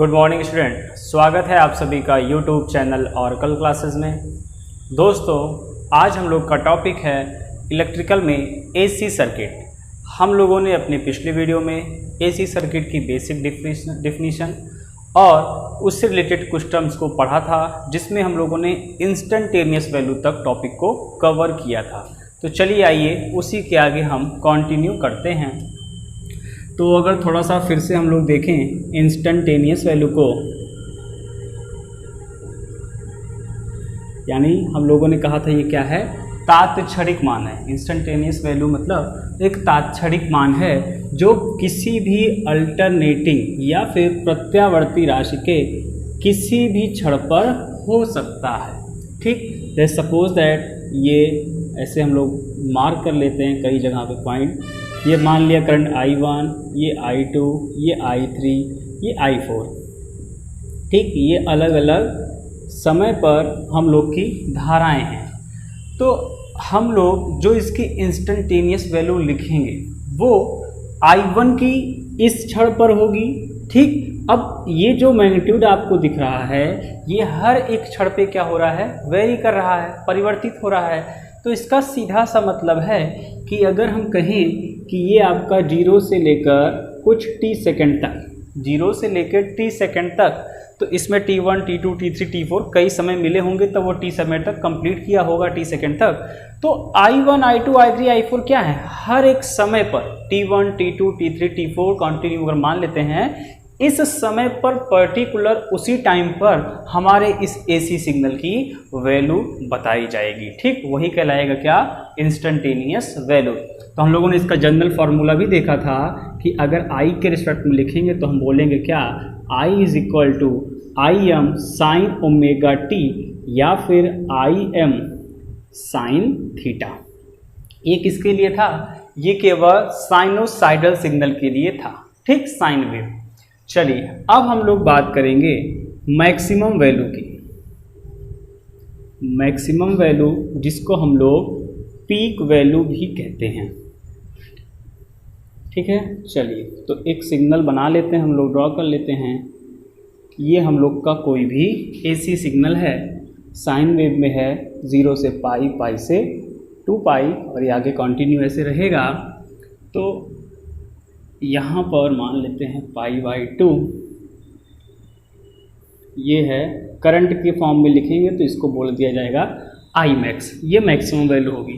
Good morning student, स्वागत है आप सभी का यूट्यूब चैनल ऑरेकल क्लासेस में। दोस्तों, आज हम लोग का टॉपिक है इलेक्ट्रिकल में एसी सर्किट। हम लोगों ने अपने पिछले वीडियो में एसी सर्किट की बेसिक डिफिनीशन और उससे रिलेटेड कुछ टर्म्स को पढ़ा था, जिसमें हम लोगों ने इंस्टेंटेनियस वैल्यू तक टॉपिक को कवर किया था। तो चलिए आइए उसी के आगे हम कंटिन्यू करते हैं। तो अगर थोड़ा सा फिर से हम लोग देखें इंस्टेंटेनियस वैल्यू को, यानी हम लोगों ने कहा था ये क्या है, तात्क्षणिक मान है। इंस्टेंटेनियस वैल्यू मतलब एक तात्क्षणिक मान है जो किसी भी अल्टरनेटिंग या फिर प्रत्यावर्ती राशि के किसी भी क्षण पर हो सकता है। ठीक, जैसे सपोज दैट ये ऐसे हम लोग मार्क कर लेते हैं कई जगह पे पॉइंट। ये मान लिया करंट I1, ये I2, ये I3, ये I4। ठीक, ये अलग अलग समय पर हम लोग की धाराएं हैं। तो हम लोग जो इसकी इंस्टेंटेनियस वैल्यू लिखेंगे वो I1 की इस क्षण पर होगी। ठीक, अब ये जो मैग्नीट्यूड आपको दिख रहा है ये हर एक क्षण पे क्या हो रहा है, वेरी कर रहा है, परिवर्तित हो रहा है। तो इसका सीधा सा मतलब है कि अगर हम कहें कि ये आपका 0 से लेकर कुछ t सेकेंड तक, 0 से लेकर t सेकेंड तक, तो इसमें t1, t2, t3, t4 कई समय मिले होंगे, तब वो t समय तक कंप्लीट किया होगा, t सेकेंड तक। तो I1, I2, I3, I4 क्या है, हर एक समय पर t1, t2, t3, t4 continue अगर मान लेते हैं, इस समय पर पर्टिकुलर उसी टाइम पर हमारे इस एसी सिग्नल की वैल्यू बताई जाएगी। ठीक, वही कहलाएगा क्या, इंस्टेंटेनियस वैल्यू। तो हम लोगों ने इसका जनरल फार्मूला भी देखा था कि अगर I के रिस्पेक्ट में लिखेंगे तो हम बोलेंगे क्या, I is equal to I M sine omega T या फिर आई एम साइन थीटा। ये किसके लिए था, ये केवल साइनोसाइडल सिग्नल के लिए था। ठीक, साइन वेव। चलिए अब हम लोग बात करेंगे मैक्सिमम वैल्यू की। मैक्सिमम वैल्यू जिसको हम लोग पीक वैल्यू भी कहते हैं। ठीक है, चलिए तो एक सिग्नल बना लेते हैं, हम लोग ड्रॉ कर लेते हैं। ये हम लोग का कोई भी एसी सिग्नल है, साइन वेव में है, 0 से पाई, पाई से 2 पाई, और ये आगे कंटिन्यू ऐसे रहेगा। तो यहाँ पर मान लेते हैं π/2, ये है करंट के फॉर्म में लिखेंगे तो इसको बोल दिया जाएगा I max। ये मैक्सिमम वैल्यू होगी।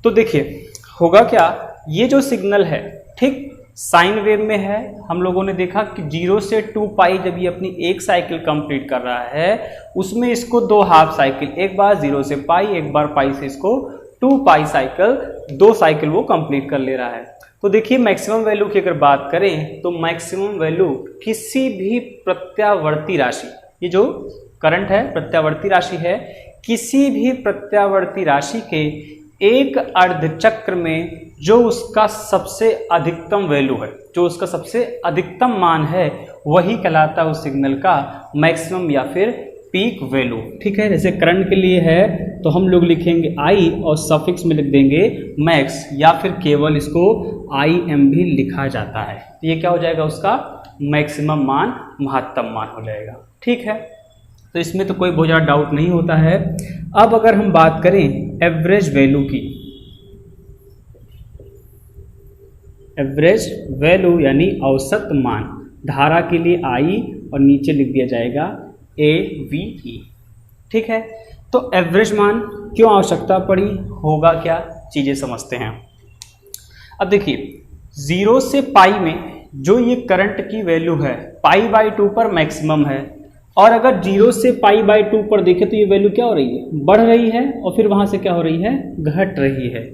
तो देखिए होगा क्या, ये जो सिग्नल है, ठीक, साइन वेव में है। हम लोगों ने देखा कि 0 से 2 पाई जब ये अपनी एक साइकिल कंप्लीट कर रहा है, उसमें इसको 2 हाफ साइकिल, एक बार 0 से पाई, एक बार पाई से इसको 2 पाई साइकिल, 2 साइकिल वो कंप्लीट कर ले रहा है। तो देखिए मैक्सिमम वैल्यू की अगर बात करें तो मैक्सिमम वैल्यू किसी भी प्रत्यावर्ती राशि, ये जो करंट है प्रत्यावर्ती राशि है, किसी भी प्रत्यावर्ती राशि के एक अर्धचक्र में जो उसका सबसे अधिकतम वैल्यू है, जो उसका सबसे अधिकतम मान है, वही कहलाता है उस सिग्नल का मैक्सिमम या फिर पीक वैल्यू। ठीक है, जैसे करंट के लिए है तो हम लोग लिखेंगे I और सफिक्स में लिख देंगे मैक्स, या फिर केवल इसको IM भी लिखा जाता है। तो ये क्या हो जाएगा, उसका मैक्सिमम मान, महत्तम मान हो जाएगा। ठीक है, तो इसमें तो कोई बहुत ज़्यादा डाउट नहीं होता है। अब अगर हम बात करें एवरेज वैल्यू की, एवरेज वैल्यू यानी औसत मान, धारा के लिए I और नीचे लिख दिया जाएगा AVE। ठीक है, तो एवरेज मान क्यों आवश्यकता पड़ी, होगा क्या, चीज़ें समझते हैं। अब देखिए 0 से पाई में जो ये करंट की वैल्यू है π/2 पर मैक्सिमम है, और अगर 0 से π/2 पर देखें तो ये वैल्यू क्या हो रही है, बढ़ रही है, और फिर वहाँ से क्या हो रही है, घट रही है।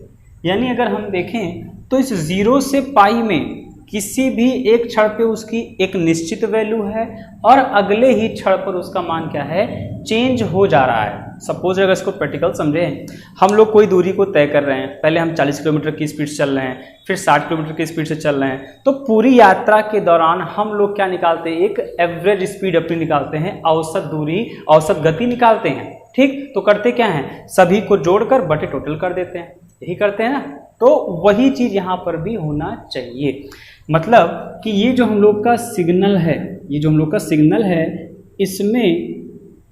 यानी अगर हम देखें तो इस 0 से पाई में किसी भी एक क्षण पे उसकी एक निश्चित वैल्यू है, और अगले ही क्षण पर उसका मान क्या है, चेंज हो जा रहा है। सपोज अगर इसको प्रैक्टिकल समझें, हम लोग कोई दूरी को तय कर रहे हैं, पहले हम 40 किलोमीटर की स्पीड से चल रहे हैं, फिर 60 किलोमीटर की स्पीड से चल रहे हैं, तो पूरी यात्रा के दौरान हम लोग क्या निकालते हैं, एक एवरेज स्पीड अपनी निकालते हैं, औसत दूरी, औसत गति निकालते हैं। ठीक, तो करते क्या हैं, सभी को जोड़कर बटे टोटल कर देते हैं, यही करते हैं ना। तो वही चीज़ यहाँ पर भी होना चाहिए। मतलब कि ये जो हम लोग का सिग्नल है, ये जो हम लोग का सिग्नल है इसमें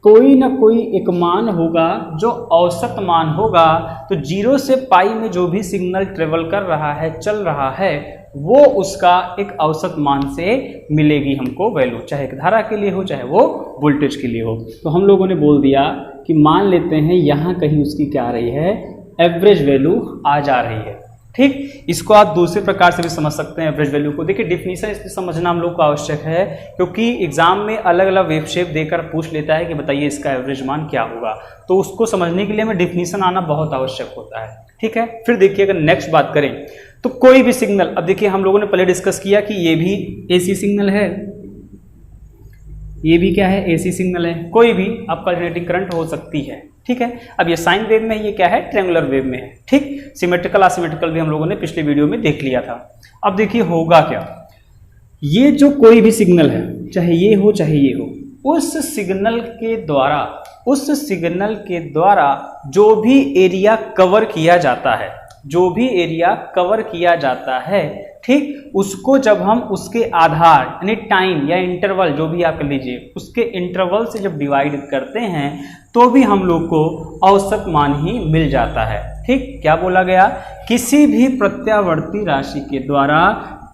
कोई ना कोई एक मान होगा जो औसत मान होगा। तो 0 से पाई में जो भी सिग्नल ट्रेवल कर रहा है, चल रहा है, वो उसका एक औसत मान से मिलेगी हमको वैल्यू, चाहे एक धारा के लिए हो चाहे वो वोल्टेज के लिए हो। तो हम लोगों ने बोल दिया कि मान लेते हैं यहाँ कहीं उसकी क्या आ रही है, एवरेज वैल्यू आ जा रही है। ठीक, इसको आप दूसरे प्रकार से भी समझ सकते हैं एवरेज वैल्यू को। देखिए डिफिनीशन इसमें समझना हम लोग को आवश्यक है, क्योंकि एग्जाम में अलग अलग वेव शेप देकर पूछ लेता है कि बताइए इसका एवरेज मान क्या होगा। तो उसको समझने के लिए हमें डिफिनीशन आना बहुत आवश्यक होता है। ठीक है, फिर देखिए अगर नेक्स्ट बात करें तो कोई भी सिग्नल, अब देखिए हम लोगों ने पहले डिस्कस किया कि ये भी एसी सिग्नल है, ये भी क्या है, एसी सिग्नल है, कोई भी आपका अल्टरनेटिंग करंट हो सकती है। ठीक है, अब ये साइन वेव में, ये क्या है, ट्रायंगुलर वेव में है। ठीक, सिमेट्रिकल असिमेट्रिकल भी हम लोगों ने पिछले वीडियो में देख लिया था। अब देखिए होगा क्या, ये जो कोई भी सिग्नल है, चाहे ये हो चाहे ये हो, उस सिग्नल के द्वारा जो भी एरिया कवर किया जाता है, जो भी एरिया कवर किया जाता है, ठीक, उसको जब हम उसके आधार यानी टाइम या इंटरवल जो भी आप लीजिए, उसके इंटरवल से जब डिवाइड करते हैं तो भी हम लोग को औसत मान ही मिल जाता है। ठीक, क्या बोला गया, किसी भी प्रत्यावर्ती राशि के द्वारा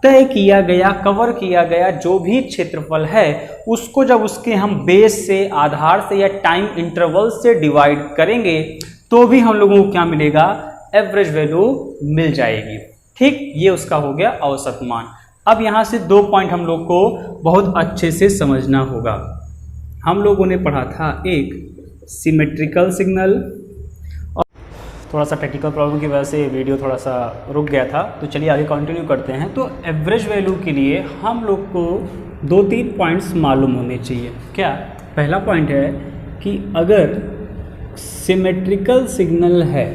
तय किया गया, कवर किया गया जो भी क्षेत्रफल है, उसको जब उसके हम बेस से, आधार से या टाइम इंटरवल से डिवाइड करेंगे तो भी हम लोगों को क्या मिलेगा, एवरेज वैल्यू मिल जाएगी। ठीक, ये उसका हो गया औसत मान। अब यहाँ से 2 पॉइंट हम लोग को बहुत अच्छे से समझना होगा। हम लोगों ने पढ़ा था एक सिमेट्रिकल सिग्नल, और थोड़ा सा टेक्निकल प्रॉब्लम की वजह से वीडियो थोड़ा सा रुक गया था, तो चलिए आगे कंटिन्यू करते हैं। तो एवरेज वैल्यू के लिए हम लोग को 2-3 पॉइंट्स मालूम होने चाहिए। क्या, पहला पॉइंट है कि अगर सिमेट्रिकल सिग्नल है,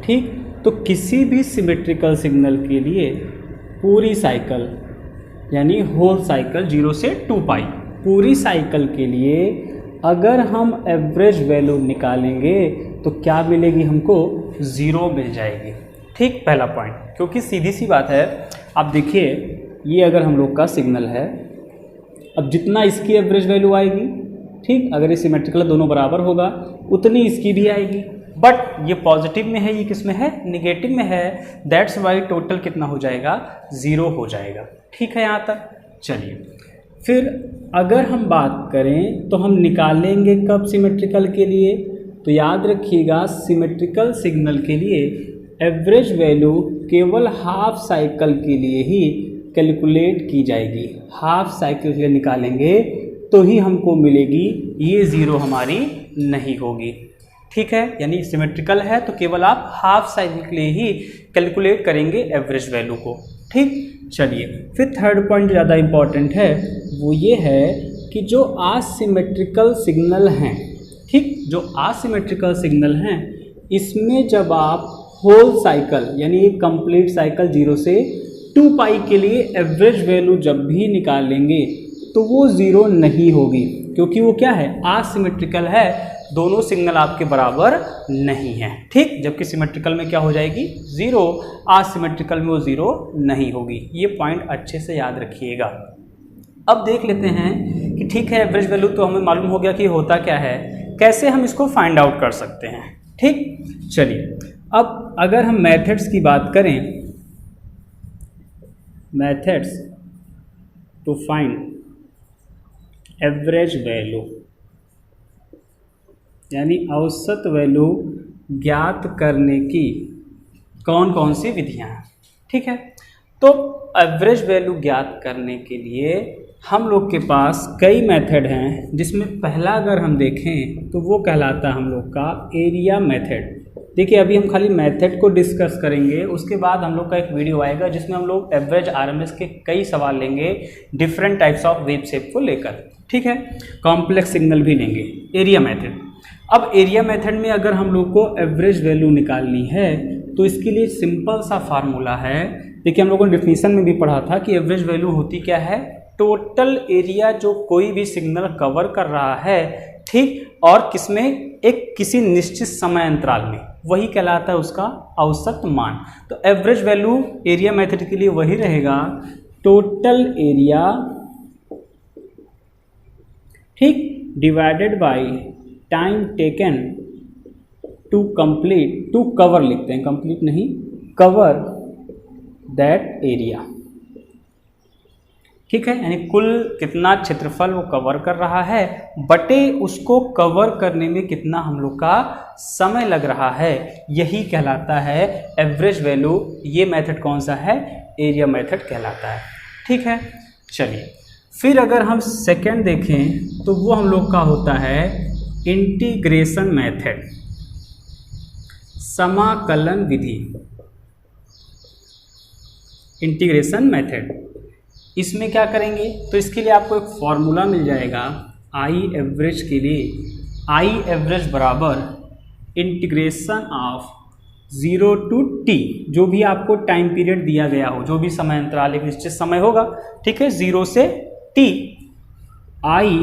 ठीक, तो किसी भी सिमेट्रिकल सिग्नल के लिए पूरी साइकिल यानी होल साइकिल 0 से 2 पाई, पूरी साइकिल के लिए अगर हम एवरेज वैल्यू निकालेंगे तो क्या मिलेगी, हमको 0 मिल जाएगी। ठीक, पहला पॉइंट, क्योंकि सीधी सी बात है। आप देखिए ये अगर हम लोग का सिग्नल है, अब जितना इसकी एवरेज वैल्यू आएगी, ठीक, अगर ये सिमेट्रिकल दोनों बराबर होगा उतनी इसकी भी आएगी, बट ये पॉजिटिव में है, ये किस में है, निगेटिव में है, दैट्स वाई टोटल कितना हो जाएगा, 0 हो जाएगा। ठीक है यहाँ तक। चलिए फिर अगर हम बात करें तो हम निकालेंगे कब सिमेट्रिकल के लिए, तो याद रखिएगा सिमेट्रिकल सिग्नल के लिए एवरेज वैल्यू केवल हाफ साइकिल के लिए ही कैलकुलेट की जाएगी। हाफ साइकिल के लिए निकालेंगे तो ही हमको मिलेगी, ये 0 हमारी नहीं होगी। ठीक है, यानी सिमेट्रिकल है तो केवल आप हाफ साइकिल के लिए ही कैलकुलेट करेंगे एवरेज वैल्यू को। ठीक, चलिए फिर थर्ड पॉइंट ज़्यादा इम्पॉर्टेंट है, वो ये है कि जो आसिमेट्रिकल सिग्नल हैं, ठीक, जो आसिमेट्रिकल सिग्नल हैं, इसमें जब आप होल साइकिल यानी एक कंप्लीट साइकिल 0 से 2 पाई के लिए एवरेज वैल्यू जब भी निकालेंगे तो वो 0 नहीं होगी, क्योंकि वो क्या है, आसिमेट्रिकल है, दोनों सिग्नल आपके बराबर नहीं है। ठीक, जबकि सिमेट्रिकल में क्या हो जाएगी, 0, आसिमेट्रिकल में वो 0 नहीं होगी। ये पॉइंट अच्छे से याद रखिएगा। अब देख लेते हैं कि ठीक है एवरेज वैल्यू तो हमें मालूम हो गया कि होता क्या है, कैसे हम इसको फाइंड आउट कर सकते हैं। ठीक, चलिए अब अगर हम मेथड्स की बात करें, methods to find average value यानी औसत वैल्यू ज्ञात करने की कौन कौन सी विधियां हैं। ठीक है, तो एवरेज वैल्यू ज्ञात करने के लिए हम लोग के पास कई मेथड हैं, जिसमें पहला अगर हम देखें तो वो कहलाता है हम लोग का एरिया मेथड। देखिए अभी हम खाली मेथड को डिस्कस करेंगे, उसके बाद हम लोग का एक वीडियो आएगा जिसमें हम लोग एवरेज आरएमएस के कई सवाल लेंगे different types of wave shape को लेकर। ठीक है, कॉम्प्लेक्स सिग्नल भी लेंगे। एरिया मेथड, अब एरिया मेथड में अगर हम लोग को एवरेज वैल्यू निकालनी है तो इसके लिए सिंपल सा फार्मूला है। देखिए हम लोगों ने डिफिनीशन में भी पढ़ा था कि एवरेज वैल्यू होती क्या है, टोटल एरिया जो कोई भी सिग्नल कवर कर रहा है, ठीक, और किसमें, एक किसी निश्चित समय अंतराल में, वही कहलाता है उसका औसत मान। तो एवरेज वैल्यू एरिया मेथड के लिए वही रहेगा, टोटल एरिया ठीक, divided by time taken to complete, to cover लिखते हैं, कंप्लीट नहीं, कवर दैट एरिया। ठीक है, यानी कुल कितना क्षेत्रफल वो कवर कर रहा है बटे उसको कवर करने में कितना हम लोग का समय लग रहा है, यही कहलाता है एवरेज वैल्यू। ये मेथड कौन सा है? एरिया मेथड कहलाता है। ठीक है, चलिए फिर अगर हम सेकंड देखें तो वो हम लोग का होता है इंटीग्रेशन मेथड, समाकलन विधि, इंटीग्रेशन मेथड। इसमें क्या करेंगे तो इसके लिए आपको एक फॉर्मूला मिल जाएगा आई एवरेज के लिए। आई एवरेज बराबर इंटीग्रेशन ऑफ 0 to t, जो भी आपको टाइम पीरियड दिया गया हो, जो भी समय अंतराल एक निश्चित समय होगा, ठीक है, 0 से t, आई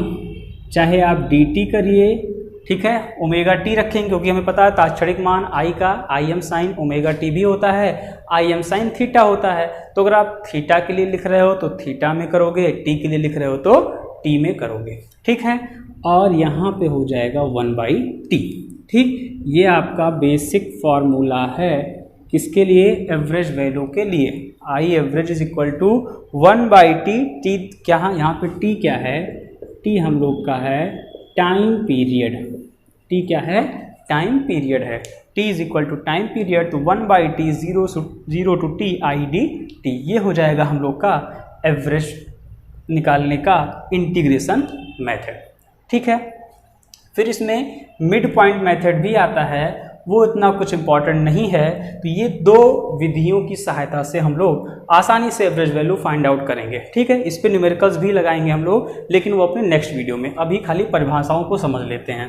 चाहे आप dt करिए, ठीक है, ओमेगा टी रखेंगे क्योंकि हमें पता है तात्क्षणिक मान आई का आई एम साइन ओमेगा टी भी होता है, आई एम साइन थीटा होता है। तो अगर आप थीटा के लिए लिख रहे हो तो थीटा में करोगे, टी के लिए लिख रहे हो तो टी में करोगे। ठीक है, और यहाँ पे हो जाएगा 1/t। ठीक, ये आपका बेसिक फॉर्मूला है किसके लिए? एवरेज वैल्यू के लिए। I average is equal to 1/t। T क्या, यहाँ पे टी क्या है? टी हम लोग का है टाइम पीरियड। टी क्या है? टाइम पीरियड है। T is equal to time period, तो 1/t 0 to t I D T. ये हो जाएगा हम लोग का एवरेज निकालने का इंटीग्रेशन मेथड। ठीक है, फिर इसमें मिड पॉइंट मेथड भी आता है, वो इतना कुछ इम्पॉर्टेंट नहीं है। तो ये दो विधियों की सहायता से हम लोग आसानी से एवरेज वैल्यू फाइंड आउट करेंगे। ठीक है, इस पे न्यूमेरिकल्स भी लगाएंगे हम लोग, लेकिन वो अपने नेक्स्ट वीडियो में। अभी खाली परिभाषाओं को समझ लेते हैं।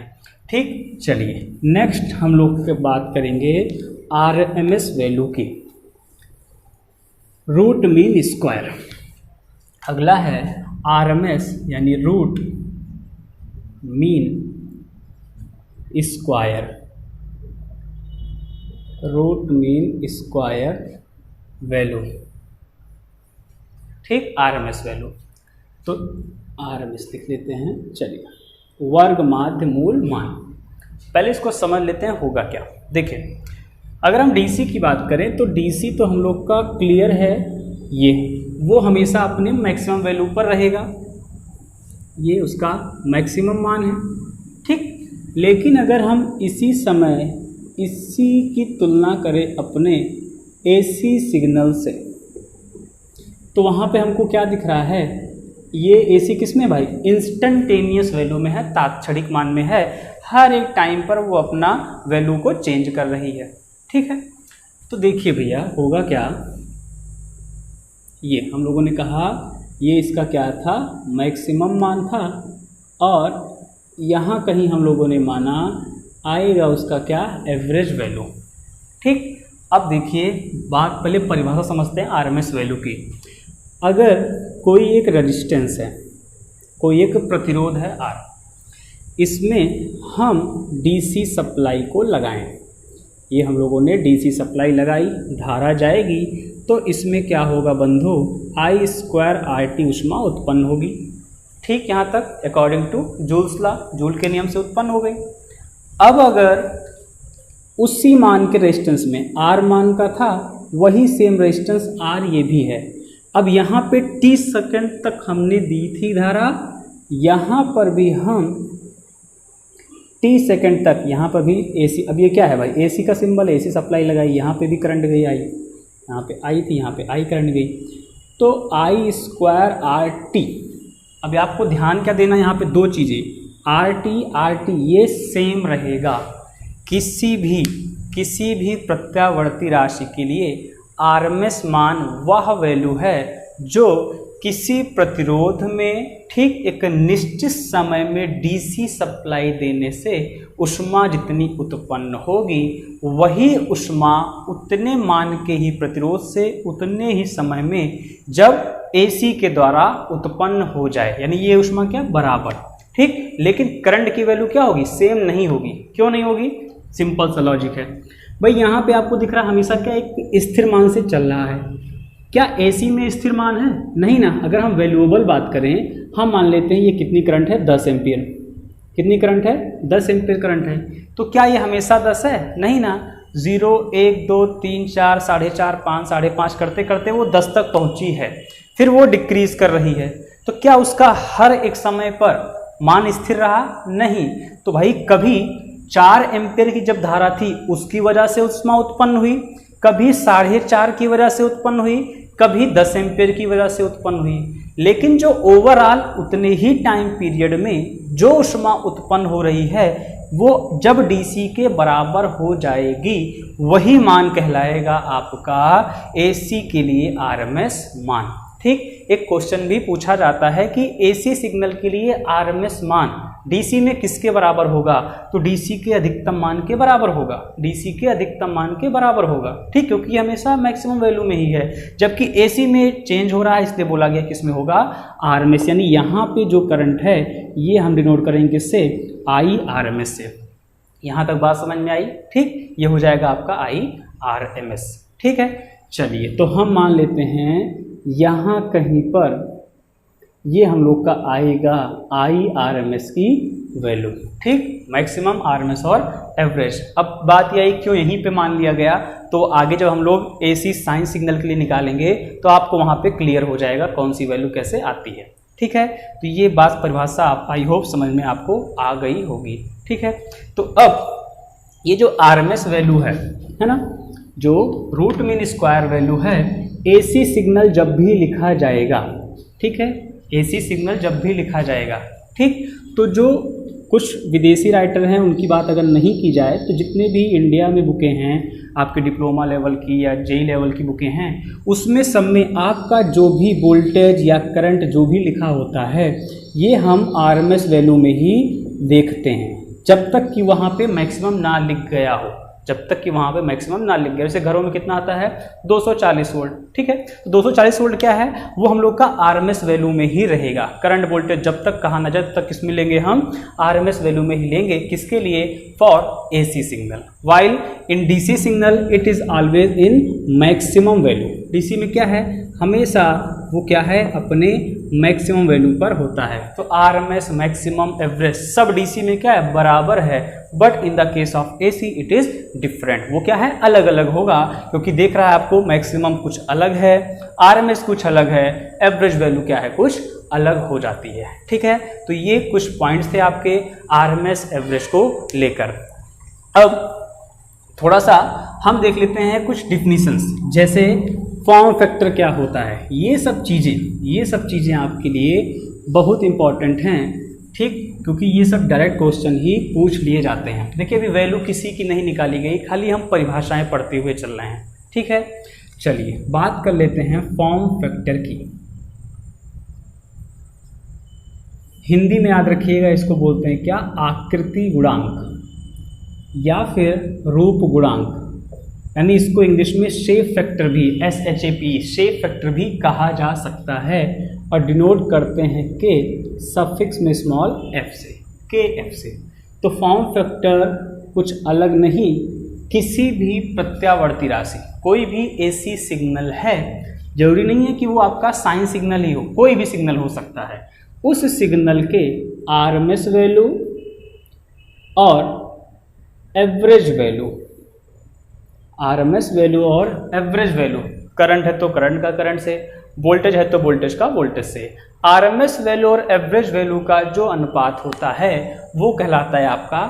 ठीक, चलिए नेक्स्ट हम लोग बात करेंगे आरएमएस वैल्यू की, रूट मीन स्क्वायर। अगला है आरएमएस यानी root mean square, root mean square value. ठीक, आरएमएस वैल्यू, तो आरएमएस लिख लेते हैं। चलिए, वर्ग माध्य मूल मान, पहले इसको समझ लेते हैं होगा क्या। देखिए, अगर हम डीसी की बात करें तो डीसी तो हम लोग का क्लियर है, ये वो हमेशा अपने मैक्सिमम वैल्यू पर रहेगा, ये उसका मैक्सिमम मान है। ठीक, लेकिन अगर हम इसी समय इसी की तुलना करें अपने एसी सिग्नल से, तो वहाँ पे हमको क्या दिख रहा है? ये एसी किस में भाई? इंस्टेंटेनियस वैल्यू में है, तात्क्षणिक मान में है। हर एक टाइम पर वो अपना वैल्यू को चेंज कर रही है। ठीक है, तो देखिए भैया होगा क्या, ये हम लोगों ने कहा ये इसका क्या था? मैक्सिमम मान था, और यहाँ कहीं हम लोगों ने माना आएगा उसका क्या? Average value. ठीक, अब देखिए बात, पहले परिभाषा समझते हैं आरएमएस वैल्यू की। अगर कोई एक रेजिस्टेंस है, कोई एक प्रतिरोध है आर, इसमें हम डीसी सप्लाई को लगाएं, ये हम लोगों ने डीसी सप्लाई लगाई, धारा जाएगी तो इसमें क्या होगा बंधु? I² RT ऊष्मा उत्पन्न होगी। ठीक, यहाँ तक according to Joule's law, Joule के नियम से उत्पन्न हो गई। अब अगर उसी मान के रेजिस्टेंस में R मान का था, वही सेम रेजिस्टेंस R ये भी है। अब यहाँ पे 30 सेकंड तक हमने दी थी धारा, यहाँ पर भी हम 30 सेकंड तक, यहाँ पर भी एसी, अब ये क्या है भाई? एसी का सिंबल, एसी सप्लाई लगाई, यहाँ पे भी करंट गई आई, यहाँ पे आई थी, यहाँ पे आई करंट गई, तो I² RT। अब आपको ध्यान क्या देना, यहाँ पे दो चीज़ें, RT ये सेम रहेगा। किसी भी प्रत्यावर्ती राशि के लिए आरएमएस मान वह वैल्यू है जो किसी प्रतिरोध में ठीक एक निश्चित समय में डीसी सप्लाई देने से ऊष्मा जितनी उत्पन्न होगी, वही ऊष्मा उतने मान के ही प्रतिरोध से उतने ही समय में जब एसी के द्वारा उत्पन्न हो जाए, यानी ये ऊष्मा क्या? बराबर। ठीक, लेकिन करंट की वैल्यू क्या होगी? सेम नहीं होगी। क्यों नहीं होगी? सिंपल सा लॉजिक है भाई, यहाँ पे आपको दिख रहा है हमेशा क्या? एक स्थिर मान से चल रहा है, क्या AC में स्थिर मान है? नहीं ना। अगर हम वैल्यूएबल बात करें, हम मान लेते हैं ये कितनी करंट है, 10 एम्पियर। कितनी करंट है? 10 एम्पियर करंट है। तो क्या ये हमेशा 10 है? नहीं ना। 0 1 2 3 4 4.5 5 5.5 करते करते वो 10 तक पहुंची है, फिर वो डिक्रीज कर रही है। तो क्या उसका हर एक समय पर मान स्थिर रहा? नहीं। तो भाई कभी 4 एम्पियर की जब धारा थी उसकी वजह से ऊष्मा उत्पन्न हुई, कभी 4.5 की वजह से उत्पन्न हुई, कभी 10 एम्पियर की वजह से उत्पन्न हुई, लेकिन जो ओवरऑल उतने ही टाइम पीरियड में जो ऊष्मा उत्पन्न हो रही है वो जब DC के बराबर हो जाएगी वही मान कहलाएगा आपका AC के लिए RMS मान। ठीक, एक क्वेश्चन भी पूछा जाता है कि AC सिग्नल के लिए RMS मान DC में किसके बराबर होगा? तो DC के अधिकतम मान के बराबर होगा, DC के अधिकतम मान के बराबर होगा। ठीक, क्योंकि हमेशा मैक्सिमम वैल्यू में ही है, जबकि AC में चेंज हो रहा है, इसलिए बोला गया किस में होगा? RMS। यानी यहाँ पे जो करंट है ये हम डिनोट करेंगे किससे? IRMS से। यहाँ तक बात समझ में आई? ठीक, ये हो जाएगा आपका IRMS। ठीक है, चलिए तो हम मान लेते हैं यहाँ कहीं पर ये हम लोग का आएगा IRMS की वैल्यू। ठीक, मैक्सिमम, RMS और एवरेज। अब बात यह आई क्यों यहीं पे मान लिया गया, तो आगे जब हम लोग AC साइन सिग्नल के लिए निकालेंगे तो आपको वहाँ पे क्लियर हो जाएगा कौन सी वैल्यू कैसे आती है। ठीक है, तो ये बात परिभाषा आप आई होप समझ में आपको आ गई होगी। ठीक है, तो अब ये जो RMS वैल्यू है ना, जो रूट मीन स्क्वायर वैल्यू है, AC सिग्नल जब भी लिखा जाएगा, ठीक है, AC सिग्नल जब भी लिखा जाएगा, ठीक, तो जो कुछ विदेशी राइटर हैं उनकी बात अगर नहीं की जाए तो जितने भी इंडिया में बुकें हैं आपके डिप्लोमा लेवल की या JEE लेवल की बुकें हैं उसमें सब में आपका जो भी वोल्टेज या करंट जो भी लिखा होता है ये हम RMS वैल्यू में ही देखते हैं, जब तक कि वहाँ पे मैक्सिमम ना लिख गया हो, जब तक कि वहाँ पे मैक्सिमम ना लिख गया। जैसे घरों में कितना आता है? 240 वोल्ट। ठीक है, तो 240 वोल्ट क्या है? वो हम लोग का RMS वैल्यू में ही रहेगा। करंट वोल्टेज जब तक कहा ना जाए तब तक किस में लेंगे हम? RMS वैल्यू में ही लेंगे। किसके लिए? For AC signal. While in DC signal it is always in maximum value. DC में क्या है? हमेशा वो क्या है? अपने मैक्सिमम वैल्यू पर होता है। तो RMS, मैक्सिमम, एवरेज सब DC में क्या है? बराबर है, but in the case of AC it is different. वो क्या है? अलग अलग होगा, क्योंकि देख रहा है आपको मैक्सिमम कुछ अलग है, RMS कुछ अलग है, एवरेज वैल्यू क्या है? कुछ अलग हो जाती है। ठीक है, तो ये कुछ पॉइंट्स थे आपके RMS एवरेज को लेकर। अब थोड़ा सा हम देख लेते हैं कुछ डिफिनीशंस, जैसे फॉर्म फैक्टर क्या होता है। ये सब चीज़ें आपके लिए बहुत इंपॉर्टेंट हैं। ठीक, क्योंकि ये सब डायरेक्ट क्वेश्चन ही पूछ लिए जाते हैं। देखिए अभी वैल्यू किसी की नहीं निकाली गई, खाली हम परिभाषाएं पढ़ते हुए चल रहे हैं। ठीक है, चलिए बात कर लेते हैं फॉर्म फैक्टर की। हिंदी में याद रखिएगा, इसको बोलते हैं क्या? आकृति गुणांक या फिर रूप गुणांक, यानी इसको इंग्लिश में शेप फैक्टर भी, SHAP, शेप फैक्टर भी कहा जा सकता है, और डिनोट करते हैं के सफिक्स में स्मॉल f से, KF से। तो फॉर्म फैक्टर कुछ अलग नहीं, किसी भी प्रत्यावर्ती राशि, कोई भी AC सिग्नल है, जरूरी नहीं है कि वो आपका साइन सिग्नल ही हो, कोई भी सिग्नल हो सकता है, उस सिग्नल के RMS वैल्यू और एवरेज वैल्यू, RMS वैल्यू और एवरेज वैल्यू, करंट है तो करंट का करंट से, वोल्टेज है तो वोल्टेज का वोल्टेज से, RMS वैल्यू और एवरेज वैल्यू का जो अनुपात होता है वो कहलाता है आपका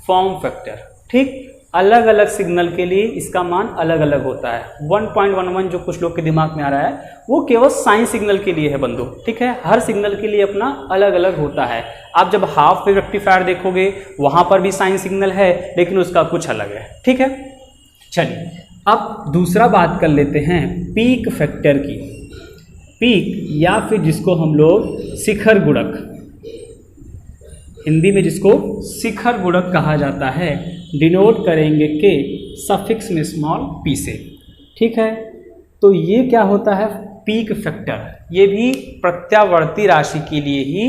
फॉर्म फैक्टर। ठीक, अलग अलग सिग्नल के लिए इसका मान अलग अलग होता है। 1.11 जो कुछ लोग के दिमाग में आ रहा है वो केवल साइन सिग्नल के लिए है बंधु। ठीक है, हर सिग्नल के लिए अपना अलग अलग होता है। आप जब हाफ वेव रेक्टिफायर देखोगे वहां पर भी साइन सिग्नल है, लेकिन उसका कुछ अलग है। ठीक है, चलिए अब दूसरा बात कर लेते हैं पीक फैक्टर की। पीक या फिर जिसको हम लोग शिखर गुणक, हिंदी में जिसको शिखर गुणक कहा जाता है, डिनोट करेंगे के सफिक्स में स्मॉल p से। ठीक है, तो ये क्या होता है? Peak factor. ये भी प्रत्यावर्ती राशि के लिए ही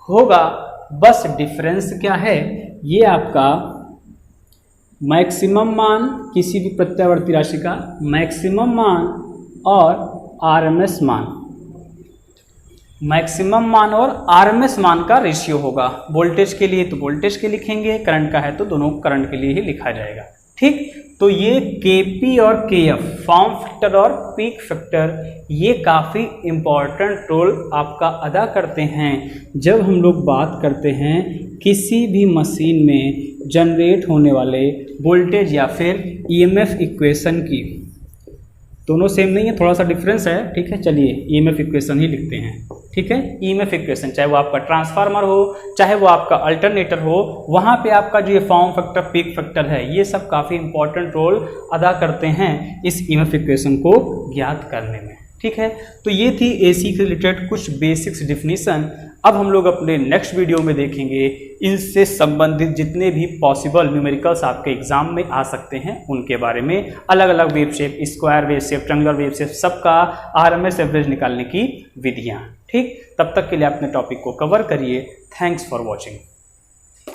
होगा, बस डिफरेंस क्या है? ये आपका मैक्सिमम मान, किसी भी प्रत्यावर्ती राशि का मैक्सिमम मान और आरएमएस मान, मैक्सिमम मान और आरएमएस मान का रेशियो होगा। वोल्टेज के लिए तो वोल्टेज के लिखेंगे, करंट का है तो दोनों करंट के लिए ही लिखा जाएगा। ठीक, तो ये केपी और केएफ, फॉर्म फैक्टर और पीक फैक्टर, ये काफ़ी इम्पॉर्टेंट रोल आपका अदा करते हैं जब हम लोग बात करते हैं किसी भी मशीन में जनरेट होने वाले वोल्टेज या फिर ईएमएफ इक्वेशन की। दोनों सेम नहीं है, थोड़ा सा डिफरेंस है। ठीक है, चलिए ईएमएफ इक्वेशन ही लिखते हैं। ठीक है, ईएमएफ इक्वेशन, चाहे वो आपका ट्रांसफार्मर हो, चाहे वो आपका अल्टरनेटर हो, वहाँ पे आपका जो ये फॉर्म फैक्टर, पीक फैक्टर है, ये सब काफ़ी इंपॉर्टेंट रोल अदा करते हैं इस ईएमएफ इक्वेशन को ज्ञात करने में। ठीक है, तो ये थी एसी से रिलेटेड कुछ बेसिक्स डिफिनीशन। अब हम लोग अपने नेक्स्ट वीडियो में देखेंगे इनसे संबंधित जितने भी पॉसिबल न्यूमेरिकल्स आपके एग्जाम में आ सकते हैं उनके बारे में, अलग अलग wave shape, square wave shape, triangular wave shape, सबका आरएमएस एवरेज निकालने की विधियाँ। ठीक, तब तक के लिए अपने टॉपिक को कवर करिए। Thanks for watching.